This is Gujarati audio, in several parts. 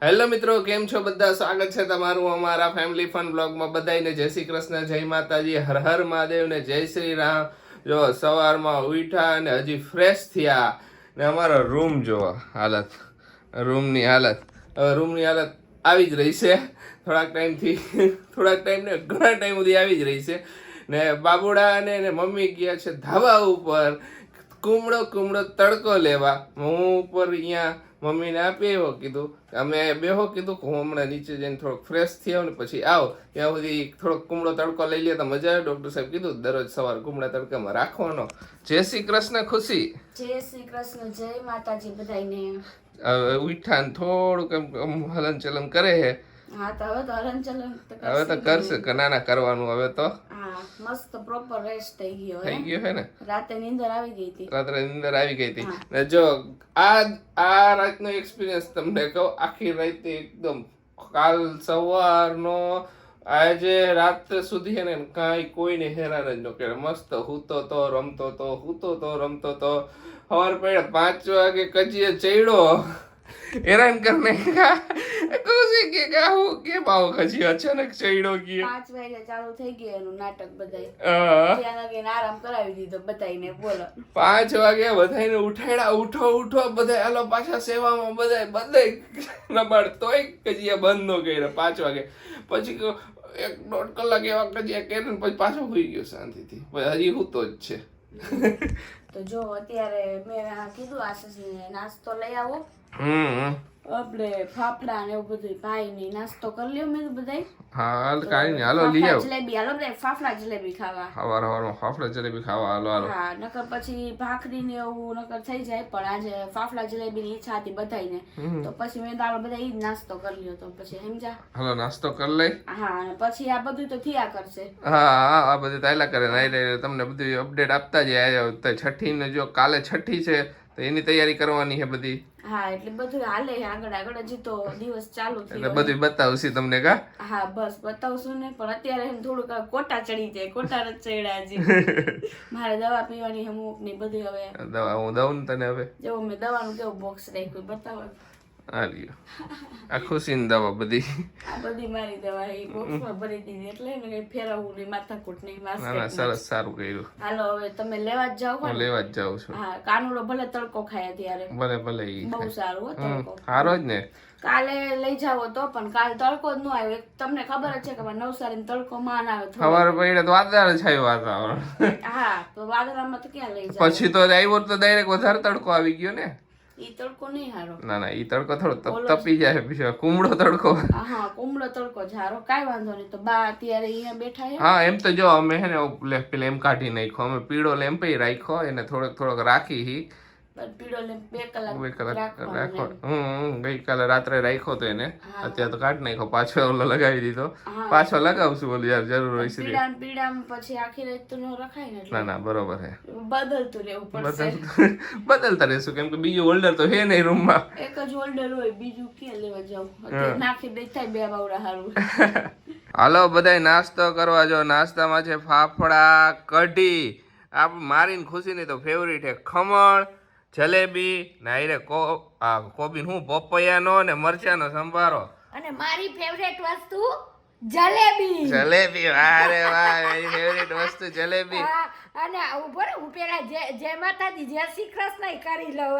હેલો મિત્રો, કેમ છો બધા? સ્વાગત છે તમારું અમારા ફેમિલી ફન બ્લોગમાં. બધાને જય શ્રી કૃષ્ણ, જય માતાજી, હર હર મહાદેવ ને જય શ્રી રામ. જો સવારમાં ઉઠ્યા અને હજી ફ્રેશ થયા ને અમારો રૂમ જો હાલત, રૂમની હાલત. હવે રૂમની હાલત આવી જ રહી છે થોડાક ટાઈમ ને ઘણા ટાઈમ સુધી આવી જ રહી છે. ને બાબુડા અને મમ્મી ગયા છે ધાબા ઉપર કુમળો તડકો લેવા. હું ઉપર અહીંયા મમ્મીને આપી આવ્યો, કીધું અમે બેહો, કીધું હું હમણાં નીચે જઈને થોડોક ફ્રેશ થઈ આવું ને પછી આવો, ત્યાં સુધી થોડોક કુમળો તડકો લઈ લે તો મજા આવે. ડૉક્ટર સાહેબ કીધું દરરોજ સવાર કુમળા તડકામાં રાખવાનો. જય શ્રી કૃષ્ણ ખુશી. જય શ્રી કૃષ્ણ, જય માતાજી બધાને. હવે ઉઠા ને થોડુંક એમ હલન ચલન કરે છે. હા તો હવે તો હલનચલન હવે તો કરશે કે નાના કરવાનું. હવે તો હા મસ્ત પ્રોપર રેસ્ટ થઈ ગયો હે ને. રાતે નીંદર આવી ગઈ હતી. રાત્રે નીંદર આવી ગઈ હતી ને જો આ રાતનો એક્સપિરિયન્સ તમને કહું. આખી રાતે એકદમ કાલ સવારનો આજે રાત સુધી છે ને કાંઈ કોઈને હેરાન જ ન કરે. મસ્ત હૂતો તો રમતો તો સવાર પડે 5 વાગે કજીએ ચડ્યો હેરાન કરને કૌશિક કે હું કે બાવ ખજી અચાનક ચડ્યો કે 5 વાગે ચાલુ થઈ ગયું એનું નાટક બધાય. ત્યાં લગીને આરામ કરાવી દીધો બધાયને. બોલો 5 વાગે બધાયને ઉઠાડ્યા. ઉઠો બધા હાલો પાછા સેવામાં. બધા રબાડ તોય કજીયા બંધ ન કર્યા 5 વાગે. પછી 1-1.5 કલાક એવા કજીયા કર્યા પછી પાછો હોઈ ગયો શાંતિથી. હજી હૂતો જ છે. તો જો અત્યારે મેં કીધું આશીષને નાસ્તો લઈ આવો. આપણે ફાફડા ને એવું બધું ભાઈ ને નાસ્તો કરી લ્યો. મેં બધાય હાલ કાઈ નહીં, હાલો લઈ આવો જલેબી. હાલો બધા ફાફડા જલેબી ખાવા. સવારમાં ફાફડા જલેબી ખાવા હાલો. હા નકર પછી ભાખરી ને એવું નકર થઈ જાય, પણ આજે ફાફડા જલેબી ની ઈચ્છા હતી બધાયને. તો પછી મેં તો બધા ઈ જ નાસ્તો કરી લ્યો. તો પછી સમજા હાલો નાસ્તો કરી લઈ. હા અને પછી આ બધું તો થયા કરશે. હા આ બધું તાયલા કરે ને તમને બધું અપડેટ આપતા જાય. છઠ્ઠી ને જો કાલે છઠ્ઠી છે તો એની તૈયારી કરવાની છે બધી. હા એટલે બધું હાલે આગળ હજી તો દિવસ ચાલુ થયો એટલે બધું બતાવશું તમને. કા હા બસ બતાવશું ને, પણ અત્યારે એમ થોડુંક કોટા ચડી જાય. કોટા જ ચડ્યા હજી. મારે દવા પીવાની અમુક ની બધી. હવે દવા હું દઉં ને તને. હવે જો મેં દવાનું કેવું બોક્સ રાખ્યું બતાવો. આ લ્યો આ ખુશીની દવા બધી. આ બધી મારી દવા એ બોક્સમાં ભરી દીધી એટલે ને કઈ ફેરવવું નહીં, માથાકૂટ નહીં. સરસ સારું કર્યું. હાલો હવે તમે લેવા જ જાવ. હું લેવા જ જાઉં છું. હા કાનુડો ભલે તડકો ખાય ત્યારે. ભલે ઈ બહુ સારું હો તડકો. સારો જ ને. કાલે લઈ જાવો તો પણ કાલે તડકો જ ન આવ્યો. તમને ખબર જ છે કે નવસારી તડકો માન આવે. ખબર પડી તો વાદળ છાયું વાતાવરણ. હા તો વાદળામાં તો ક્યાં લઈ જાવ. પછી તો આવ્યો તો ડાયરેક્ટ વધારે તડકો આવી ગયો ને. ઈ તડકો નહીં હારો. ના ઈ તડકો થોડો તપી જાય. પછી કુમળો તડકો. હા કુમળો તડકો જારો કાઈ વાંધો નહીં. તો બા અત્યારે અહીંયા બેઠા છે. હા એમ તો જો અમે હે ને પેલા એમ કાઢી નાખ્યો. અમે પીળો લેમ્પ રાખ્યો એને થોડોક રાખી હી. પીળો લેમ્પ 2 કલાક રાખો. ગઈકાલે રાત્રે રાખ્યો તો એને. અત્યારે તો કાઢી નાખ્યો. પાછો ઓલો લગાવી દીધો. પાછો લગાવશું ઓલી યાર જરૂર હોય છે. પીડામ પછી આખી રાત તો ન રખાય ને. ના બરોબર છે. બદલતું રહેવું પડશે. બદલતા રહેશું કેમ કે બીજું હોલ્ડર તો હે નહીં રૂમમાં. એક જ હોલ્ડર હોય બીજું ક્યાં લેવા જાવ. નાખી દે થાય 2 બાવડા હારું. હાલો બધાય નાસ્તો કરવા. જો નાસ્તામાં છે ફાફડા કઢી. આપ મારીને ખુશીની તો ફેવરિટ છે ખમણ જલેબી નાઈરે કોબી હું પપૈયાનો ને મરચાનો સંભારો. અને મારી ફેવરેટ વસ્તુ જલેબી. અરે વાહ મારી ફેવરિટ વસ્તુ જલેબી. અને ઉભો હું પેલા જય માતાજી જય શ્રી કૃષ્ણ કરી લઉં.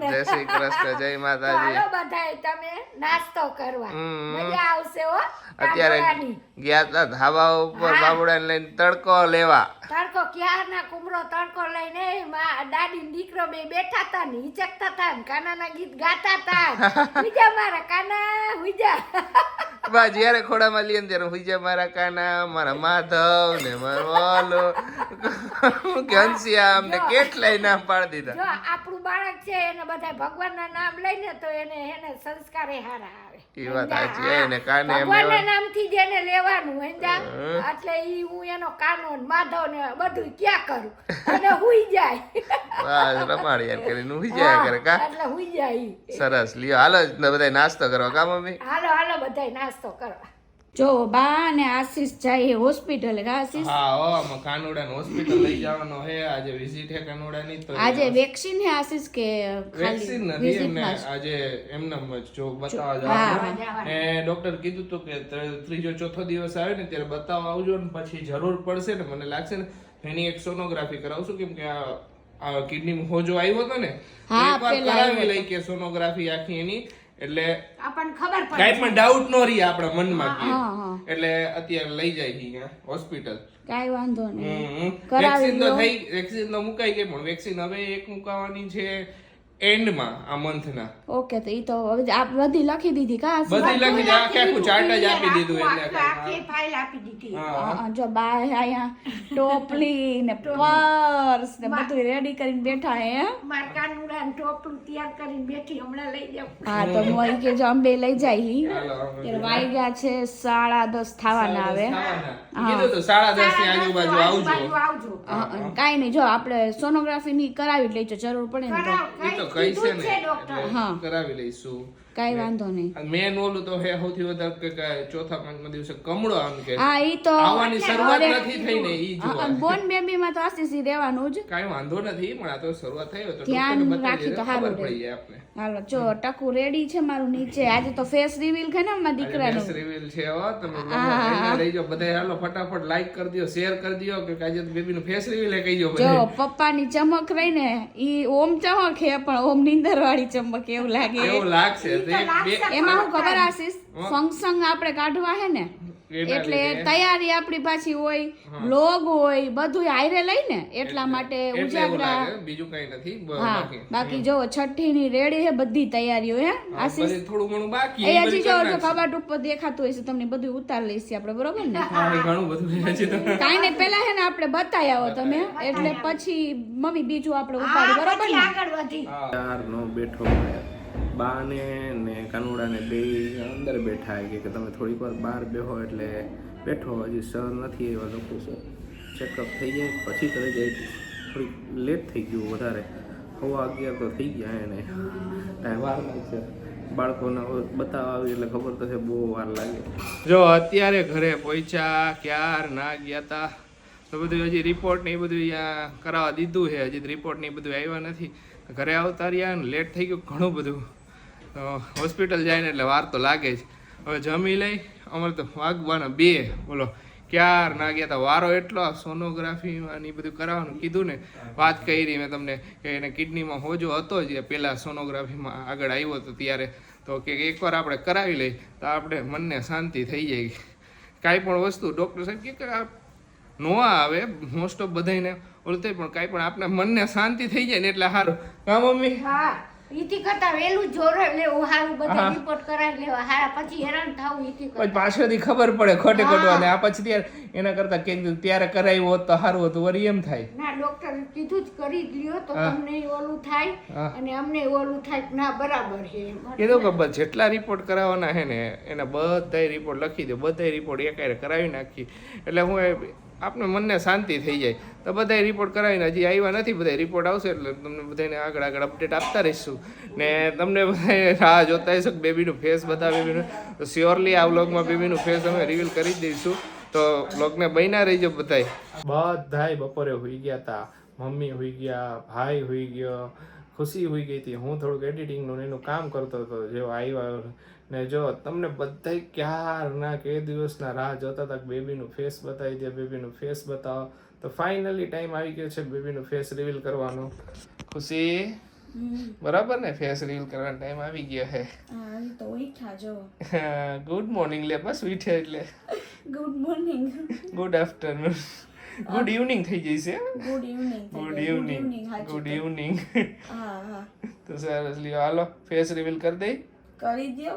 જય શ્રી કૃષ્ણ જય માતાજી. હાલો બધાય તમે નાસ્તો કરવા. મજા આવશે હો. અત્યારે ગયા તા ધાબા ઉપર બાબુડાને લઈને તડકો લેવા. તડકો ક્યારના કુમરો તડકો લઈને દાદી દીકરો બે બેઠા હતા ને હિચકતા હતા ને કાનાના ગીત ગાતા હતા. હુઈજા મારા કાના હુઈજા. બા જયારે ખોડામાં લઈએ ત્યારે હુઈજા મારા કાના મારા માધવ ને મારો ઓલો ઘનશ્યામ ને કેટલાય નામ પાડી દીધા. જો આપણું બાળક છે એને બધા ભગવાનના નામ લઈને તો એને સંસ્કાર એ હારા આવે. ઈ વાત સાચી. એને કાને ભગવાનના નામથી જ એને લેવાનું હંજા. એટલે ઈ હું એનો કાનો ને માધવ ને બધું ક્યાં કરું અને હુઈ જાય. બસ રમાડી યાર કરીને હુઈ જાય કરે. કા એટલે હુઈ જાય. સરસ લ્યો હાલો બધા નાસ્તો કરવા. કા મમ્મી? હાલો બધાય નાસ્તો કરવા. જો બા અને આશીષ જાય હોસ્પિટલે આશીષ હા આમાં કાનુડાને હોસ્પિટલ લઈ જવાનો હે આજે વિઝિટ હે કાનુડાની તો આજે વેક્સિન હે આશીષ કે વેક્સિન નથી એમને આજે એમનામ જ જો બતાવવા જવાનું ને ડોક્ટર કીધું તો કે ત્રીજો ચોથો દિવસ આવે ને ત્યારે બતાવવા આવજો ને પછી જરૂર પડશે ને મને લાગશે ને એની એક સોનોગ્રાફી કરાવશું કેમ કે આ કિડની હોજો આવ્યો હતો ને એકવાર કરાવી લઈ કે સોનોગ્રાફી આખી એની એટલે આપણને ખબર પડે કાઈ પણ ડાઉટ નો રહી આપણા મનમાં કે એટલે અત્યારે લઈ જાય છે હોસ્પિટલ કાઈ વાંધો નહીં વેક્સિન તો થઈ વેક્સિન તો મુકાઈ ગઈ પણ વેક્સિન હવે એક મુકાવાની છે એન્ડમાં આ મંથના ઓકે તો ઈ તો આપ બધી લખી દીધી કા બધી લખી દીધી આખું ચાર્ટ જ આપી દીધું એટલે આખી ફાઇલ આપી દીધી જો બા અહીંયા ટોપલી ને પર્સ ને બધું રેડી કરીને બેઠા હે માર કાનુડા ને ટોપલું તૈયાર કરીને બેઠી હમણાં લઈ જાવ હા તો મોઈ કે જો અંબે લઈ જાય ત્યારે વાગ્યા છે 10:30 થવાના આવે કીધું તો 10:30 ની આજુબાજુ આવજો કાઈ નહીં જો આપણે સોનોગ્રાફી ની કરાવી લઈ જરૂર પડે ને તો કઈ છે ને કરાવી લઈશું કાઈ વાંધો નહીં મેન ઓલું તો હે સૌથી વધારે કે ચોથા પાંચમા દિવસે કમળો આમ કે હા ઈ તો આવવાની શરૂઆત નથી થઈ ને ઈ જો બોન બેબી માં તો આશીષ રહેવાનું જ કાઈ વાંધો નથી પણ આ તો શરૂઆત થઈ તો ધ્યાન રાખી તો ખબર પડી જાય આપને હાલો જો ટકુ રેડી છે મારું નીચે આજે તો ફેસ રિવીલ છે ને મારા દીકરાનું ફેસ રિવીલ છે હો તમે બધા રહી જાઓ બધા હાલો ફટાફટ લાઈક કરી દયો શેર કરી દયો કે આજે તો બેબીનું ફેસ રિવીલ એ કહી દયો જો પપ્પાની ચમક રહી ને ઈ ઓમ ચમક હે પણ ઓમ નીંદર વાળી ચમક એવું લાગે એવું લાગશે એમાં હું ખબર આશીષ ફંક્શન આપણે કાઢવા હે ને એટલે તૈયારી આપણી પાછી હોય વ્લોગ હોય બધું હારે લઈ ને એટલા માટે ઉજાગરા બીજું કઈ નથી બાકી જો છઠ્ઠી ની રેડી હે બધી તૈયારીઓ હે આશીષ થોડું ઘણું બાકી એ હજી જો કબાટ ઉપર દેખાતું હોય છે તમને બધું ઉતાર લઈશું આપણે બરોબર ને ઘણું બધું છે કાઈ નહીં પેલા હે ને આપણે બતાવી આવો તમે એટલે પછી મમ્મી બીજું આપણે ઉપાડી બરોબર ને આગળ વધી યાર નો બેઠો બાને ને કાનુડાને બે અંદર બેઠા કે તમે થોડીક વાર બહાર બેહો એટલે બેઠો હજી સર નથી એવા લોકો સર ચેકઅપ થઈ જાય પછી કરે જાય થોડીક લેટ થઈ ગયું વધારે 11:15 તો થઈ ગયા એને ટાઈમ વાર લાગશે બાળકોને બતાવવા આવી એટલે ખબર તો છે બહુ વાર લાગે જો અત્યારે ઘરે પહોંચ્યા ક્યાર ના ગયા તા તો બધું હજી રિપોર્ટ ને એ બધું અહીંયા કરાવવા દીધું છે હજી રિપોર્ટ ને એ બધું આવ્યા નથી ઘરે આવતા રહ્યા ને લેટ થઈ ગયું ઘણું બધું હોસ્પિટલ જાય ને એટલે વાર તો લાગે જ હવે જમી લઈ અમારે તો વાગવાના 2 બોલો ક્યાર ના ગયા હતા વારો એટલો સોનોગ્રાફીમાં ને બધું કરાવવાનું કીધું ને વાત કરી મેં તમને કે એને કિડનીમાં હોજો હતો જ પહેલાં સોનોગ્રાફીમાં આગળ આવ્યો હતો ત્યારે તો કે એકવાર આપણે કરાવી લઈ તો આપણે મનને શાંતિ થઈ જાય કાંઈ પણ વસ્તુ ડૉક્ટર સાહેબ કે નો આવે મોસ્ટ ઓફ બધાને ઓલું થાય પણ કાંઈ પણ આપણે મનને શાંતિ થઈ જાય ને એટલે સારું હા મમ્મી હા ઈથી કરતા વેલું જોરે લેવું હારું બધા રિપોર્ટ કરાવી લેવા હારા પછી હેરાન થાવું ઈથી પછી પાછળથી ખબર પડે ખોટે ખોટું અને આ પછી ત્યારે એના કરતા કે ત્યારે કરાવ્યું હોત તો સારું હતું વળી એમ થાય ના ડોક્ટર કીધું જ કરી જ લ્યો તો તમને ઓલું થાય અને અમને ઓલું થાય ના બરાબર છે કીધું કે બસ જેટલા રિપોર્ટ કરાવવાના છે ને એના બધાય રિપોર્ટ લખી દો બધાય રિપોર્ટ એકારે કરાવી નાખી એટલે હું આપણે મનને શાંતિ થઈ જાય તો બધાય રિપોર્ટ કરાવીને હજી આવ્યા નથી બધા રિપોર્ટ આવશે એટલે તમને બધાને આગળ અપડેટ આપતા રહીશું ને તમને બધા રાહ જોતા હશો કે બેબીનું ફેસ બધા બેબીનું તો શ્યોરલી આ વ્લોગમાં બેબીનું ફેસ અમે રિવીલ કરી દઈશું તો વ્લોગને બન્યા રહીજો બધાય બપોરે હોઈ ગયા હતા મમ્મી હોઈ ગયા ભાઈ હોઈ ગયો ખુશી હોઈ ગઈ હતી હું થોડુંક એડિટિંગનું એનું કામ કરતો હતો જેવો આવ્યો ને જો તમને બધાય ક્યારના કે દિવસના રાહ જોતા હતા કે બેબીનું ફેસ બતાવી દે બેબીનું ફેસ બતાવો તો ફાઇનલી ટાઈમ આવી ગયો છે બેબીનું ફેસ રિવીલ કરવાનો ખુશી બરાબર ને ફેસ રિવીલ કરવાનો ટાઈમ આવી ગયો છે હા તો ઉઠા જો ગુડ મોર્નિંગ લે બસ ઉઠે એટલે good morning good afternoon good evening થઈ જશે good evening good evening good evening હા હા તો સરસલી હાલો ફેસ રિવીલ કરી દઈ કરી દો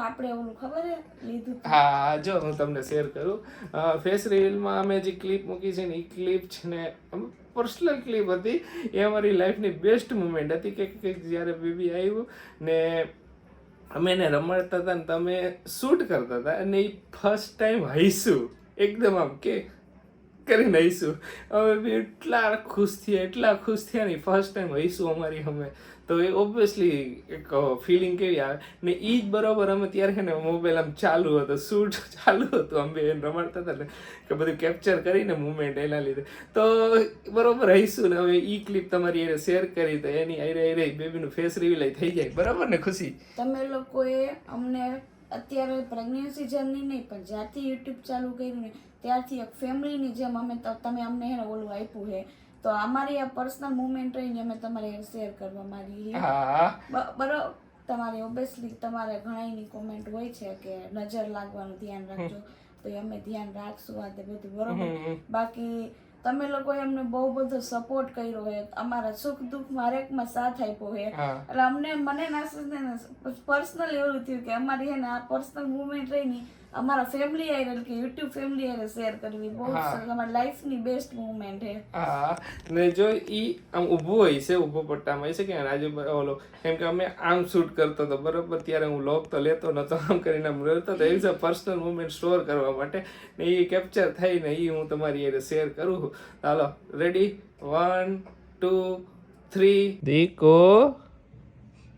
આપણે ઓલું ખબર હે લીધું હા જો હું તમને શેર કરું ફેસ રીલમાં અમે જે ક્લિપ મૂકી છે ને એ ક્લિપ છે ને પર્સનલ ક્લિપ હતી એ અમારી લાઈફની બેસ્ટ મુમેન્ટ હતી કે જ્યારે બેબી આવ્યું ને અમે એને રમાડતા હતા ને તમે શૂટ કરતા હતા અને એ ફર્સ્ટ ટાઈમ હઈશું એકદમ આમ કે કરીને હઈશું. હવે બી એટલા ખુશ થયા ને ફર્સ્ટ ટાઈમ હઈશું અમારી અમે. તો એ ઓબ્વિયસલી એક ફિલિંગ કેવી આવે ને એ જ બરોબર અમે ત્યારે છે ને મોબાઈલ આમ ચાલુ હતો, શૂટ ચાલુ હતું, અમે એને રમાડતા હતા ને કે બધું કેપ્ચર કરીને મુમેન્ટ એના લીધે તો બરોબર હઈશું ને. હવે એ ક્લિપ તમારી એને શેર કરી તો એની આઈ બેબીનું ફેસ રિવીલ થઈ જાય, બરાબર ને ખુશી? તમે લોકોએ અમને અત્યારે પ્રેગ્નન્સી જર્ની નહીં પણ જ્યારથી યુટ્યુબ ચાલુ કર્યું ને ત્યારથી એક ફેમિલીની જેમ અમે તમે અમને હે ને ઓલું આપ્યું છે. તો અમારી આ પર્સનલ મુમેન્ટ રહીને અમે તમારે શેર કરવા માંગીએ છીએ. બરોબર, તમારી ઓબ્વિયસલી તમારે ઘણાની કોમેન્ટ હોય છે કે નજર લાગવાનું ધ્યાન રાખજો, તો અમે ધ્યાન રાખશું આ તે બધું, બરોબર. બાકી તમે લોકોએ અમને બહુ બધો સપોર્ટ કર્યો છે, અમારા સુખ દુઃખમાં હરેકમાં સાથ આપ્યો છે. એટલે મને પર્સનલી એવું થયું કે અમારી છે ને આ પર્સનલ મુમેન્ટ રહીને અમારા ફેમિલી આરે કે યુટ્યુબ ફેમિલી આરે શેર કરવી બહુ અમારી લાઈફની બેસ્ટ મુમેન્ટ છે. હા, ને જો ઈ આમ ઊભું હોય છે, ઊભો પટ્ટામાં હોય છે કે આજુ ઓલો કેમ કે અમે આમ શૂટ કરતો હતો બરોબર, ત્યારે હું લોક તો લેતો નતો, આમ કરીને આમ રહેતો તો એવી પર્સનલ મુમેન્ટ સ્ટોર કરવા માટે ને એ કેપ્ચર થઈને એ હું તમારી હારે શેર કરું છું. ચાલો રેડી, 1 2 3. દીકો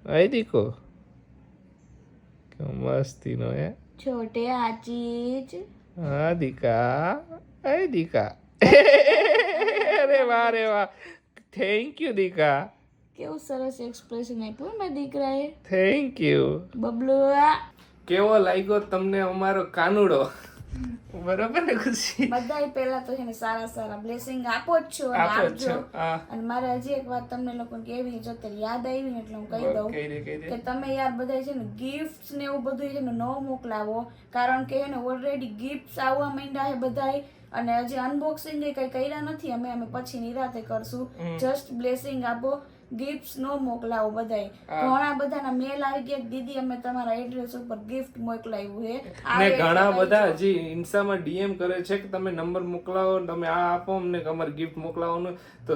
આય દીકો મસ્તી નો હે छोटे आचीज. हाँ દીકા, અરે દીકા અરે વાહ રે વાહ, થેન્ક યુ દીકા. કેવું સરસ એક્સપ્રેશન આપ્યું મેં દીકરાએ. Thank you Bablu. કેવો લાગ્યો તમને અમારો કાનુડો? બરોબર ને ખુશી? બધાય પહેલા તો છે ને સારા બ્લેસિંગ આપો જ છો અને આપજો. અને મારે હજી એક વાત તમને લોકોને કેવી જો અત્યારે યાદ આવી ને એટલે હું કહી દઉં કે તમે યાર બધા છે ને ગિફ્ટ્સ ને એવું બધું છે ને ન મોકલાવો, કારણ કે એને ઓલરેડી ગિફ્ટ્સ આવવા માંડ્યા છે બધાય, અને હજી અનબોક્સિંગ કઈ કર્યા નથી અમે પછી નિરાતે કરશું. જસ્ટ બ્લેસિંગ આપો, ગિફ્ટ્સ નો મોકલાવો બધાય. ઘણા બધાના મેલ આવી ગયા દીદી અમે તમારા એડ્રેસ ઉપર ગિફ્ટ મોકલાવ્યું છે, ને ઘણા બધા હજી ઇન્સ્ટામાં ડીએમ કરે છે કે તમે નંબર મોકલાવો, તમે આ આપો અમને કે અમારે ગિફ્ટ મોકલાવવાનું. તો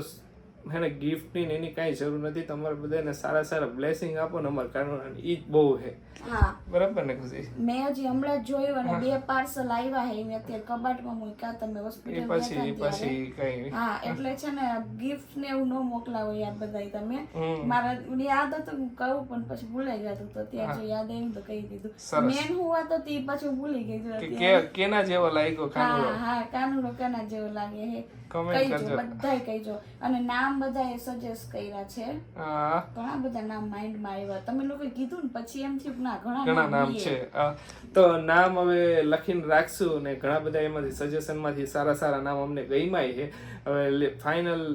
હે ને ગિફ્ટની ને એની કાંઈ જરૂર નથી, તમારે બધાને સારા બ્લેસિંગ આપો ને અમારે કારણ ઈ જ બહુ છે. હા બરાબર ને ખુશી? મેં હજી હમણાં જ જોયું અને 2 પાર્સલ આવ્યા છે મેં અત્યારે કબાટમાં મૂક્યા, તમે હોસ્પિટલ પછી કઈ. હા એટલે છે ને ગિફ્ટ ને એવું ન મોકલાવો યાર બધાય તમે. મારા યાદ હતું હું કહું પણ પછી ભૂલાઈ જતું, તો ત્યાં જો યાદ આવ્યું તો કહી દીધું. મેન હું વાત હતી પછી ભૂલી ગઈ કે કેના જેવો લાગ્યો કાનુડો? હા કાનુડો કેના જેવો લાગે છે કહીજો, બધાય કહીજો. અને નામ બધાએ સજેસ્ટ કર્યા છે, ઘણા બધા નામ માઇન્ડમાં આવ્યા. તમે લોકોએ કીધું ને પછી એમ થયું ના ઘણા નામ છે, તો નામ હવે લખીને રાખશું ને ઘણા બધા એમાંથી સજેશનમાંથી સારા નામ અમને ગમ્યા છે. હવે ફાઇનલ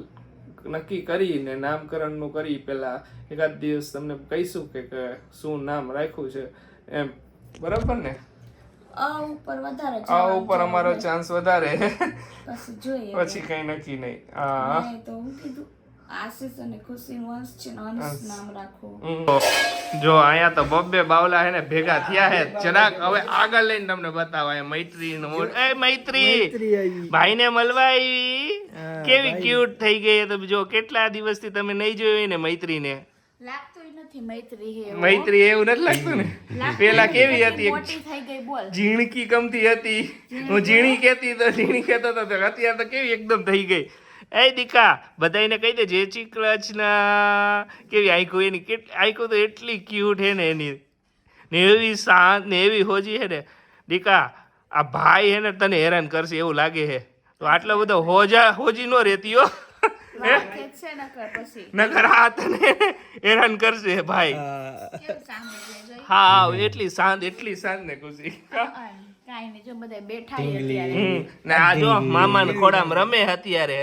નક્કી કરીને નામકરણનું કરી પહેલા એકાદ દિવસ તમને કહીશું કે શું નામ રાખ્યું છે એમ, બરાબર ને? આ ઉપર અમારો ચાન્સ વધારે, પછી જોઈએ, પછી કઈ નક્કી નહીં. તો હું કીધું આશીષ અને ખુશીનું અંશ છે ને અંશ નામ રાખો. જો અહીંયા તો બબ્બે બાવલા હે ને ભેગા થયા હે. જરાક હવે આગળ લઈને તમને બતાવાય મૈત્રી નો. એ મૈત્રી ભાઈને મળવા આવી, કેવી ક્યુટ થઈ ગઈ. તો જો કેટલા દિવસથી તમે નહીં જોઈ ને મૈત્રીને. મૈત્રી એવું નથી લાગતું ને? પેલા કેવી હતી, ઝીણકી કમતી હતી, હું ઝીણી કેતી તો ઝીણી કેતો હતો, અત્યારે તો કેવી એકદમ થઈ ગઈ. એ દીકા બધાને કહી દે જય શ્રી કૃષ્ણ. કેવી આંખો એની, આંખો તો એટલી ક્યુટ હે ને એની, ને એવી શાંત ને એવી હોજી હે ને. દીકા આ ભાઈ હે ને તને હેરાન કરશે એવું લાગે હે, તો આટલો બધો હોજી નો રહેતી હો. નકર આ તને હેરાન કરશે ભાઈ. હા એટલી શાંત ને ખુશી. આ જો મામા ને ખોડામાં રમે અત્યારે.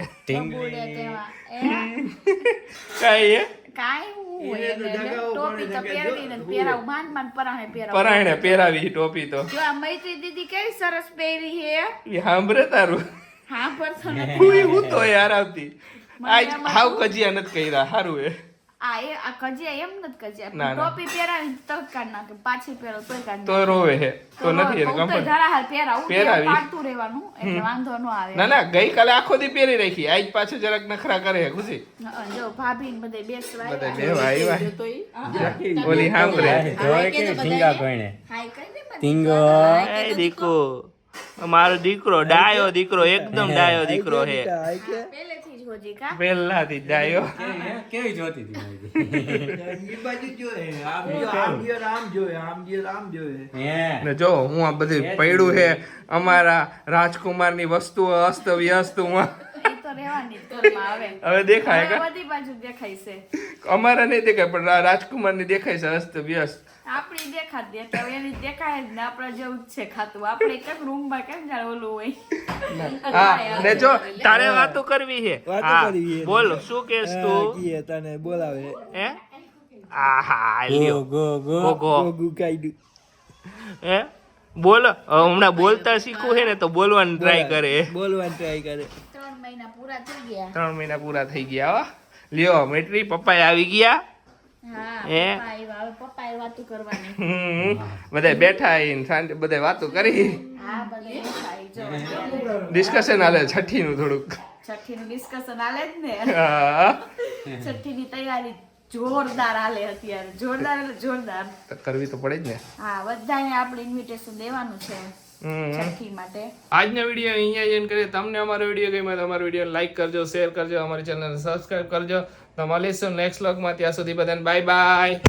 પરાણે પહેરાવી ટોપી તો. મૈત્રી દીદી કેવી સરસ પહેરી હે. સાંભળે તારું? હા પર હું તો યાર આવતી આજ હાવ કજિયા નથી કર્યા. સારું હે આ કજિયા એમ નથી કજિયા, ટોપી પહેરાવી તો કાઢ નાખે, પાછી પહેરો તોય કાઢ તો રોવે હે તો નથી એને કમ્ફર્ટ ધરાહાર પહેરાવી પાડતું રહેવાનું એટલે વાંધો ન આવે. ના ગઈકાલે આખો દી પહેરી રાખી, આજ પાછું જરાક નખરા કરે હે ખુશી. જો ભાભી ને બધે બેસવા ઓલી સાંભળે જોય કે ઢીંગા કોઈને હાય કઈ દે ઢીંગો એ દીકો મારો દીકરો ડાયો દીકરો એકદમ ડાયો દીકરો હે પહેલેથી જ હોજી કા પહેલાથી જ ડાયો કેવી જોતી હતી એ બાજુ જોયે આમ જોયે ને જો હું આ બધી પડ્યું છે અમારા રાજકુમારની વસ્તુઓ અસ્ત વ્યસ્ત એ તો રહેવાની જ ઘરમાં આવે હવે દેખાય હવે કા બધી બાજુ દેખાય છે અમારા નહીં દેખાય પણ રાજકુમારની દેખાય છે અસ્ત વ્યસ્ત આપણી દેખાતી એટલે હવે એની દેખાય જ ને આપણા જેવું જ છે ખાતું આપણે કેમ રૂમમાં કેમ જાણે ઓલું હોય હા ને જો તારે વાતો કરવી છે વાતો હા કરવી છે. બોલ શું કેસ તું કી તને બોલાવે હે આહા લ્યો ગો ગો ગુકાઈડુ હે બોલ હમણાં બોલતા શીખવું છે ને તો બોલવાનું ટ્રાય કરે બોલવાનું ટ્રાય કરે 3 મહિના પૂરા થઈ ગયા 3 મહિના પૂરા થઈ ગયા હો લ્યો મેટ્રી પપ્પા આવી ગયા હા હે? પપ્પા આવ્યા. હવે પપ્પાએ વાતું કરવાની બધા બેઠા આઈને શાંતિ બધા વાતો કરી હા બધે થાય જો ડિસ્કશન હાલે છઠ્ઠી નું થોડુંક છઠ્ઠીનું ડિસ્કશન હાલે જ ને હા, છઠ્ઠીની તૈયારી જોરદાર હાલે અત્યારે જોરદાર એટલે જોરદાર તો કરવી તો પડે જ ને હા બધાને આપણે ઇન્વિટેશન દેવાનું છે હમ. છઠ્ઠી માટે આજનો વિડીયો અહીંયા જઈને કરીએ તમને અમારો વિડીયો ગમ્યો તો અમારો વિડીયો લાઈક કરજો શેર કરજો અમારી ચેનલને સબસ્ક્રાઇબ કરજો તો મળીશું નેક્સ્ટ વ્લોગમાં ત્યાં સુધી બધાને બાય બાય